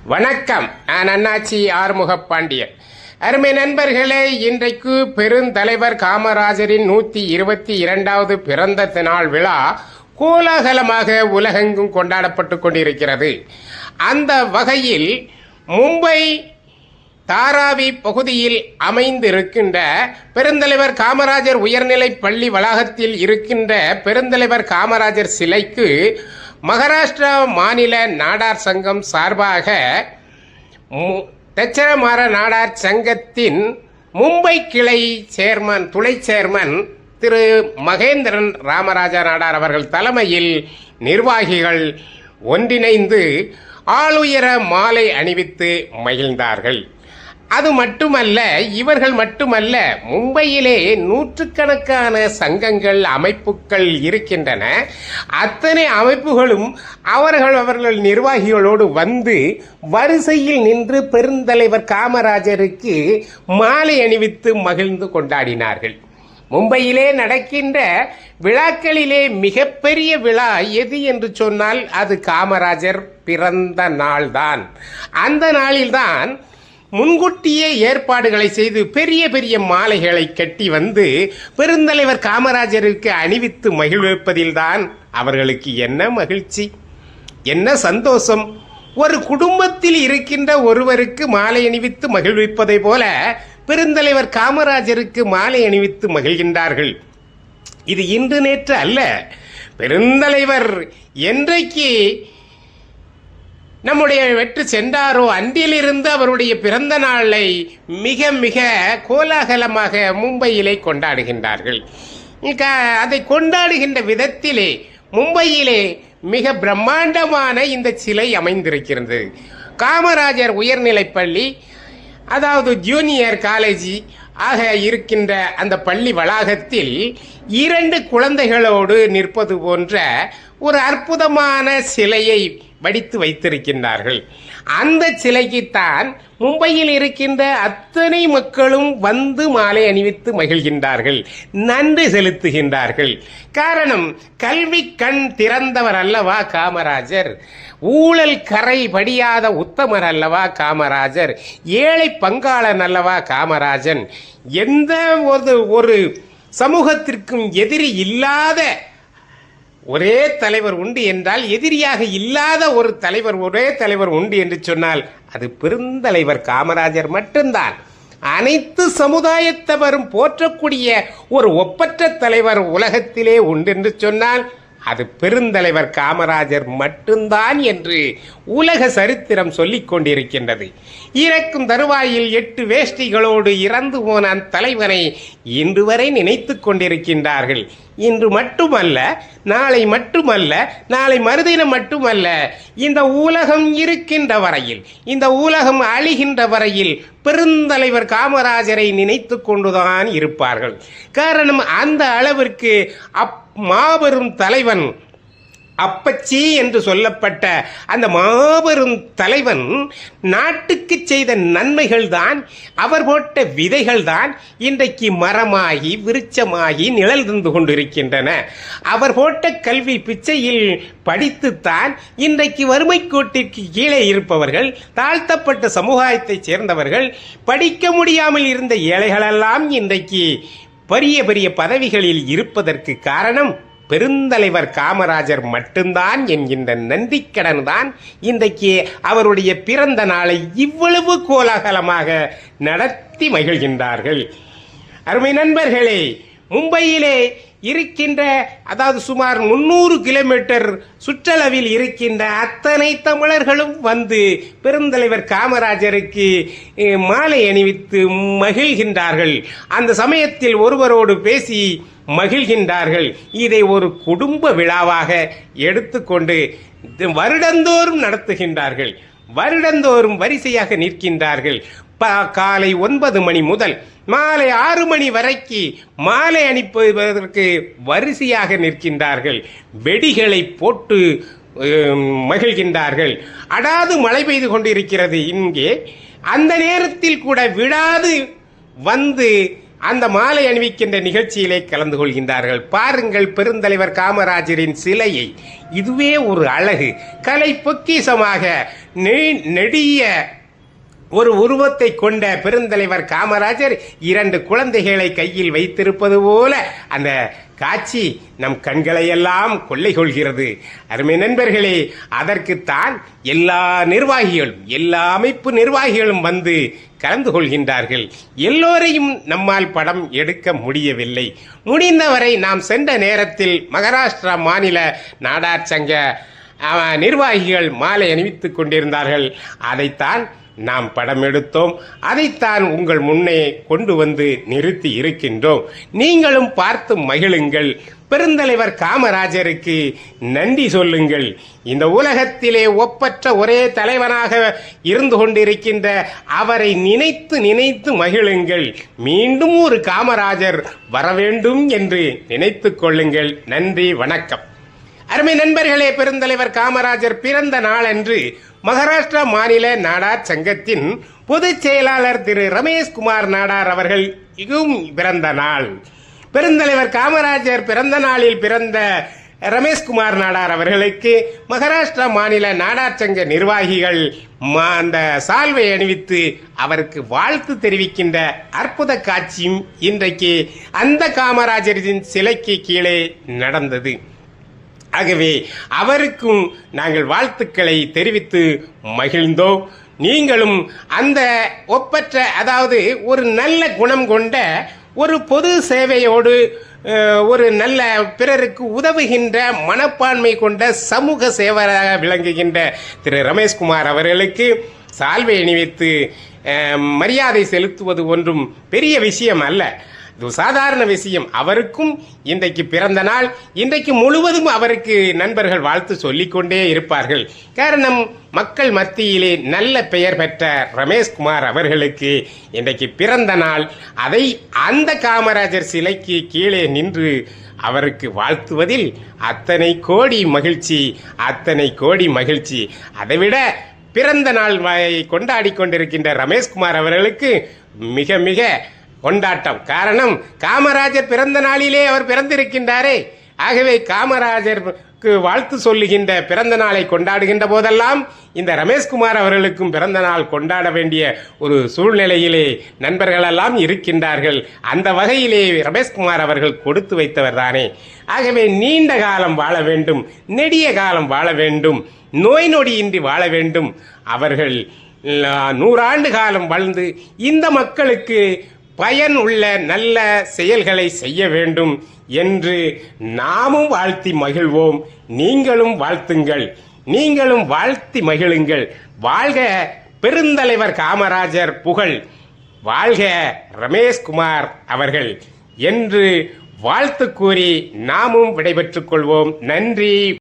வணக்கம். நான் அண்ணாச்சி ஆறுமுகப்பாண்டியன். அருமை நண்பர்களே, இன்றைக்கு பெருந்தலைவர் காமராஜரின் 122வது பிறந்த நாள் விழா கோலாகலமாக உலகெங்கும் கொண்டாடப்பட்டு கொண்டிருக்கிறது. அந்த வகையில் மும்பை தாராவி பகுதியில் அமைந்திருக்கின்ற பெருந்தலைவர் காமராஜர் உயர்நிலைப் பள்ளி வளாகத்தில் இருக்கின்ற பெருந்தலைவர் காமராஜர் சிலைக்கு மகாராஷ்டிரா மாநில நாடார் சங்கம் சார்பாக தச்சரமார நாடார் சங்கத்தின் மும்பை கிளை துணை சேர்மன் திரு மகேந்திரன் ராமராஜா நாடார் அவர்கள் தலைமையில் நிர்வாகிகள் ஒன்றிணைந்து ஆளுயர மாலை அணிவித்து மகிழ்ந்தார்கள். அது மட்டுமல்ல, இவர்கள் மட்டுமல்ல, மும்பையிலே நூற்றுக்கணக்கான சங்கங்கள் அமைப்புகள் இருக்கின்றன. அத்தனை அமைப்புகளும் அவர்கள் நிர்வாகிகளோடு வந்து வரிசையில் நின்று பெருந்தலைவர் காமராஜருக்கு மாலை அணிவித்து மகிழ்ந்து கொண்டாடினார்கள். மும்பையிலே நடக்கின்ற விழாக்களிலே மிகப்பெரிய விழா எது என்று சொன்னால் அது காமராஜர் பிறந்த நாள்தான். அந்த நாளில்தான் முன்கூட்டியே ஏற்பாடுகளை செய்து பெரிய பெரிய மாலைகளை கட்டி வந்து பெருந்தலைவர் காமராஜருக்கு அணிவித்து மகிழ்விப்பதில்தான் அவர்களுக்கு என்ன மகிழ்ச்சி, என்ன சந்தோஷம். ஒரு குடும்பத்தில் இருக்கின்ற ஒருவருக்கு மாலை அணிவித்து மகிழ்விப்பதை போல பெருந்தலைவர் காமராஜருக்கு மாலை அணிவித்து மகிழ்கின்றார்கள். இது இன்று நேற்று அல்ல. பெருந்தலைவர் என்றைக்கு நம்முடைய வெற்றி சென்றாரோ அன்றிலிருந்து அவருடைய பிறந்த நாளை மிக மிக கோலாகலமாக மும்பையிலே கொண்டாடுகின்றார்கள். அதை கொண்டாடுகின்ற விதத்திலே மும்பையிலே மிக பிரம்மாண்டமான இந்த சிலை அமைந்திருக்கிறது. காமராஜர் உயர்நிலைப் பள்ளி, அதாவது ஜூனியர் காலேஜ் ஆக இருக்கின்ற அந்த பள்ளி வளாகத்தில் 2 குழந்தைகளோடு நிற்பது போன்ற ஒரு அற்புதமான சிலையை வடித்து வைத்திருக்கின்றார்கள். அந்த சிலைக்குத்தான் மும்பையில் இருக்கின்ற அத்தனை மக்களும் வந்து மாலை அணிவித்து மகிழ்கின்றார்கள், நன்றி செலுத்துகின்றார்கள். காரணம், கல்வி கண் திறந்தவர் அல்லவா காமராஜர், ஊழல் கரை படியாத உத்தமர் அல்லவா காமராஜர், ஏழை பங்காளன் அல்லவா காமராஜன். எந்த ஒரு சமூகத்திற்கும் எதிரி இல்லாத ஒரே தலைவர் உண்டு என்றால், எதிரியாக இல்லாத ஒரே தலைவர் உண்டு என்று சொன்னால் அது பெருந்தலைவர் காமராஜர் மட்டும்தான். அனைத்து சமுதாயத்தவரும் போற்றக்கூடிய ஒரு ஒப்பற்ற தலைவர் உலகத்திலே உண்டு என்று சொன்னால் அது பெருந்தலைவர் காமராஜர் மட்டும்தான் என்று உலக சரித்திரம் சொல்லிக் கொண்டிருக்கின்றது. இறக்கும் தருவாயில் 8 வேஷ்டிகளோடு இறந்து போன தலைவனை இன்று வரை நினைத்து கொண்டிருக்கின்றார்கள். இன்று மட்டுமல்ல, நாளை மட்டுமல்ல, நாளை மறுதினம் மட்டுமல்ல, இந்த உலகம் இருக்கின்ற வரையில், இந்த உலகம் அழிகின்ற வரையில் பெருந்தலைவர் காமராஜரை நினைத்து கொண்டுதான் இருப்பார்கள். காரணம், அந்த அளவிற்கு மாபெரும் தலைவன், அப்பச்சி என்று சொல்லப்பட்ட அந்த மாபெரும் தலைவன் நாட்டுக்கு செய்த நன்மைகள் தான், அவர் போட்ட விதைகள் தான் இன்றைக்கு மரமாகி விருட்சமாகி நிழல் தந்து கொண்டிருக்கின்றன. அவர் போட்ட கல்வி பிச்சையில் படித்துத்தான் இன்றைக்கு வறுமை கோட்டிற்கு கீழே இருப்பவர்கள், தாழ்த்தப்பட்ட சமுதாயத்தைச் சேர்ந்தவர்கள், படிக்க முடியாமல் இருந்த ஏழைகளெல்லாம் இன்றைக்கு பெரிய பெரிய பதவிகளில் இருப்பதற்கு காரணம் பெருந்தலைவர் காமராஜர் மட்டும்தான் என்கின்ற நன்றிக்கடன் தான் இன்றைக்கு அவருடைய பிறந்த நாளை இவ்வளவு கோலாகலமாக நடத்தி மகிழ்கின்றார்கள். அருமை நண்பர்களே, மும்பையிலே இருக்கின்ற, அதாவது சுமார் 300 கிலோமீட்டர் சுற்றளவில் இருக்கின்ற அத்தனை தமிழர்களும் வந்து பெருந்தலைவர் காமராஜருக்கு மாலை அணிவித்து மகிழ்கின்றார்கள். அந்த சமயத்தில் ஒருவரோடு பேசி மகிழ்கின்றார்கள். இதை ஒரு குடும்ப விழாவாக எடுத்துக்கொண்டு வருடந்தோறும் நடத்துகின்றார்கள். வருடந்தோறும் வரிசையாக நிற்கின்றார்கள். காலை 9 மணி முதல் மாலை 6 மணி வரைக்கு மாலை அணிப்பதற்கு வரிசையாக நிற்கின்றார்கள். வெடிகளை போட்டு மகிழ்கின்றார்கள். அடாது மழை பெய்து கொண்டிருக்கிறது இங்கே. அந்த நேரத்தில் கூட விடாது வந்து அந்த மாலை அணிவிக்கின்ற நிகழ்ச்சியிலே கலந்து கொள்கின்றார்கள். பாருங்கள் பெருந்தலைவர் காமராஜரின் சிலையை. இதுவே ஒரு அழகு. கலை பொக்கிஷமாக நெடிய ஒரு உருவத்தை கொண்ட பெருந்தலைவர் காமராஜர் 2 குழந்தைகளை கையில் வைத்திருப்பது போல அந்த காட்சி நம் கண்களை எல்லாம் கொள்ளை கொள்கிறது. அருமை நண்பர்களே, அதற்குத்தான் எல்லா நிர்வாகிகளும், எல்லா அமைப்பு நிர்வாகிகளும் வந்து கலந்து கொள்கின்றார்கள். எல்லோரையும் நம்மால் படம் எடுக்க முடியவில்லை. முடிந்தவரை நாம் சென்ற நேரத்தில் மகாராஷ்டிரா மாநில நாடார் சங்க நிர்வாகிகள் மாலை அணிவித்துக் கொண்டிருந்தார்கள். அதைத்தான் நாம் படம் எடுத்தோம். அதைத்தான் உங்கள் முன்னே கொண்டு வந்து நிறுத்தி இருக்கின்றோம். நீங்களும் பார்த்து மகிழுங்கள். பெருந்தலைவர் காமராஜருக்கு நன்றி சொல்லுங்கள். இந்த உலகத்திலே ஒப்பற்ற ஒரே தலைவனாக இருந்து கொண்டிருக்கின்ற அவரை நினைத்து நினைத்து மகிழுங்கள். மீண்டும் ஒரு காமராஜர் வர வேண்டும் என்று நினைத்துக் கொள்ளுங்கள். நன்றி, வணக்கம். அருமை நண்பர்களே, பெருந்தலைவர் காமராஜர் பிறந்த நாளன்று மகாராஷ்டிரா மாநில நாடார் சங்கத்தின் பொதுச் செயலாளர் திரு ரமேஷ்குமார் நாடார் அவர்கள் பிறந்த நாள். பெருந்தலைவர் காமராஜர் பிறந்த நாளில் பிறந்த ரமேஷ்குமார் நாடார் அவர்களுக்கு மகாராஷ்டிரா மாநில நாடார் சங்க நிர்வாகிகள் அந்த சால்வை அணிவித்து அவருக்கு வாழ்த்து தெரிவிக்கின்ற அற்புத காட்சியும் இன்றைக்கு அந்த காமராஜரின் சிலைக்கு கீழே நடந்தது. ஆகவே அவருக்கும் நாங்கள் வாழ்த்துக்களை தெரிவித்து மகிழ்ந்தோம். நீங்களும் அந்த ஒப்பற்ற, அதாவது ஒரு நல்ல குணம் கொண்ட, ஒரு பொது சேவையோடு ஒரு நல்ல பிறருக்கு உதவுகின்ற மனப்பான்மை கொண்ட சமூக சேவராக விளங்குகின்ற திரு ரமேஷ்குமார் அவர்களுக்கு சால்வை அணிவித்து மரியாதை செலுத்துவது ஒன்றும் பெரிய விஷயம் அல்ல. இது சாதாரண விஷயம். அவருக்கும் இன்றைக்கு பிறந்த நாள். இன்றைக்கு முழுவதும் அவருக்கு நண்பர்கள் வாழ்த்து சொல்லிக்கொண்டே இருப்பார்கள். காரணம், மக்கள் மத்தியிலே நல்ல பெயர் பெற்ற ரமேஷ்குமார் அவர்களுக்கு இன்றைக்கு பிறந்த நாள். அதை அந்த காமராஜர் சிலைக்கு கீழே நின்று அவருக்கு வாழ்த்துவதில் அத்தனை கோடி மகிழ்ச்சி, அத்தனை கோடி மகிழ்ச்சி. அதைவிட பிறந்த நாள் கொண்டாடி கொண்டிருக்கின்ற ரமேஷ்குமார் அவர்களுக்கு மிக மிக கொண்டாட்டம். காரணம், காமராஜர் பிறந்த நாளிலே அவர் பிறந்திருக்கின்றாரே. ஆகவே காமராஜருக்கு வாழ்த்து சொல்லுகின்ற பிறந்த நாளை கொண்டாடுகின்ற போதெல்லாம் இந்த ரமேஷ்குமார் அவர்களுக்கும் பிறந்த நாள் கொண்டாட வேண்டிய ஒரு சூழ்நிலையிலே நண்பர்களெல்லாம் இருக்கின்றார்கள். அந்த வகையிலே ரமேஷ்குமார் அவர்கள் கொடுத்து வைத்தவர் தானே. ஆகவே நீண்ட காலம் வாழ வேண்டும், நெடிய காலம் வாழ வேண்டும், நோய் நொடியின்றி வாழ வேண்டும். அவர்கள் 100 ஆண்டு காலம் வாழ்ந்து இந்த மக்களுக்கு பயன் உள்ள நல்ல செயல்களை செய்ய வேண்டும் என்று நாமும் வாழ்த்தி மகிழ்வோம். நீங்களும் வாழ்த்துங்கள், நீங்களும் வாழ்த்தி மகிழுங்கள். வாழ்க பெருந்தலைவர் காமராஜர் புகழ், வாழ்க ரமேஷ்குமார் அவர்கள் என்று வாழ்த்து கூறி நாமும் விடைபெற்றுக் கொள்வோம். நன்றி.